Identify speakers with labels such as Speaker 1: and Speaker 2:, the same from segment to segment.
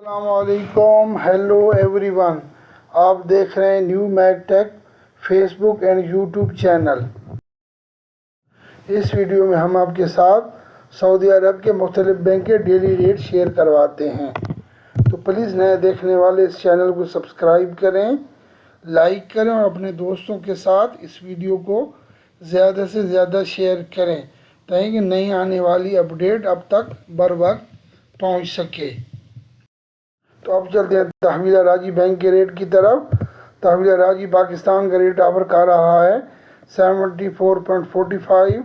Speaker 1: अस्सलामुअलैकुम, hello everyone. आप देख रहे हैं New Mag Tech Facebook and YouTube channel. इस वीडियो में हम आपके साथ सऊदी अरब के मुख्तलिफ बैंक के डेली रेट शेयर करवाते हैं। तो प्लीज़ नए देखने वाले इस चैनल को सब्सक्राइब करें, लाइक करें और अपने दोस्तों के साथ इस वीडियो को ज़्यादा से ज़्यादा शेयर करें ताकि नई आने वाली अपडेट अब तक बर वक्त पहुँच सके। तो अब चलते हैं तहवील राजी बैंक के रेट की तरफ। तहवील राजी पाकिस्तान का रेट ऑफर कर रहा है 74.45।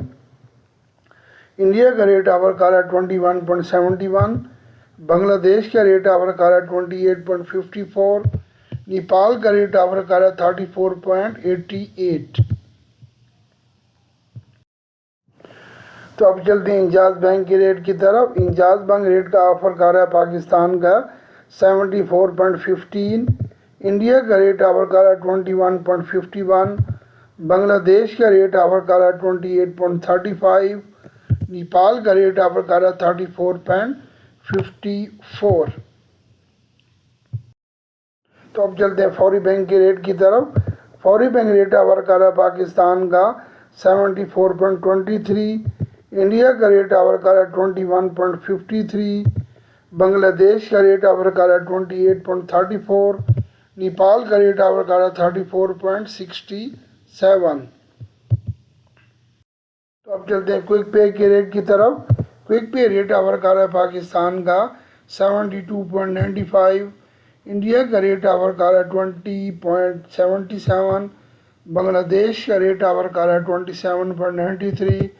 Speaker 1: इंडिया का रेट ऑफर कर रहा है 21.71। बांग्लादेश का रेट ऑफर कर रहा है 28.54। नेपाल का रेट ऑफर कर रहा है 34.88। तो अब चलते हैं इंजाज बैंक के रेट की तरफ। इंजाज बैंक रेट का ऑफर कर रहा है पाकिस्तान का 74.15। इंडिया का रेट ऑफर कर रहा है 21.51। बांग्लादेश का रेट ऑफर कर रहा है 28.35। नेपाल का रेट ऑफर कर रहा है 34.54। तो अब चलते हैं फौरी बैंक के रेट की तरफ। फौरी बैंक रेट ऑफर कर रहा है पाकिस्तान का 74.23। इंडिया का रेट ऑफर कर रहा है 21.53। बांग्लादेश का रेट ऑफर कर रहा है 28.34। नेपाल का रेट ऑफर कर रहा है 34.67। तो अब चलते हैं क्विक पे के रेट की तरफ। क्विक पे रेट ऑफर कर रहा है पाकिस्तान का 72.95। इंडिया का रेट ऑफर कर रहा है 20.77। बांग्लादेश का रेट ऑफर कर रहा है 27.93।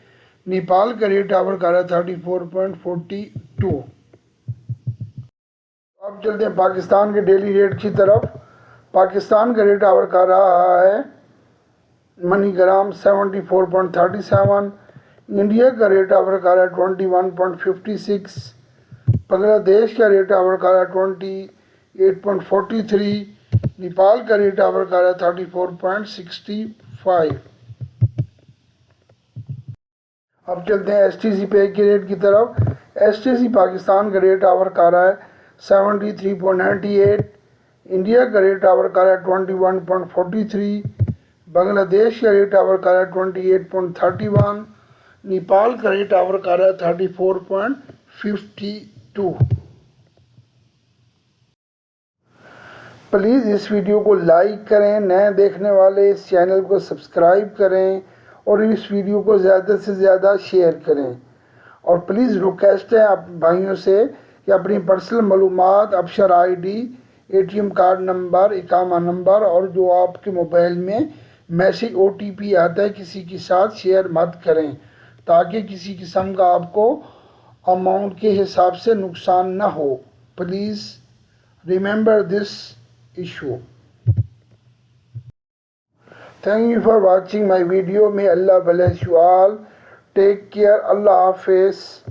Speaker 1: नेपाल का रेट ऑफर कर रहा है 34.42। अब चलते हैं पाकिस्तान के डेली रेट की तरफ। पाकिस्तान का रेट ऑफर कर रहा है मनीग्राम 74.37। इंडिया का रेट ऑफर कर रहा है 21.56। बांग्लादेश का रेट ऑफर कर रहा है 28.43। नेपाल का रेट ऑफर कर रहा है 34.65। अब चलते हैं STC पे के रेट की तरफ। STC पाकिस्तान का रेट ऑफर कर रहा है 73.98। इंडिया का रेट ऑफर कर रहा है 21.43। बांग्लादेश का रेट ऑफर कर रहा है 28.31। नेपाल का रेट ऑफर कर रहा है 34.52। प्लीज़ इस वीडियो को लाइक करें, नए देखने वाले इस चैनल को सब्सक्राइब करें और इस वीडियो को ज़्यादा से ज़्यादा शेयर करें। और प्लीज़ रिक्वेस्ट है आप भाइयों से कि अपनी पर्सनल मालूमात, Absher ID, ATM card number, इकामा नंबर और जो आपके मोबाइल में मैसेज OTP आता है किसी के साथ शेयर मत करें ताकि किसी किस्म का आपको अमाउंट के हिसाब से नुकसान ना हो। Please remember this issue. Thank you for watching my video. May Allah bless you all. Take care. Allah Hafiz.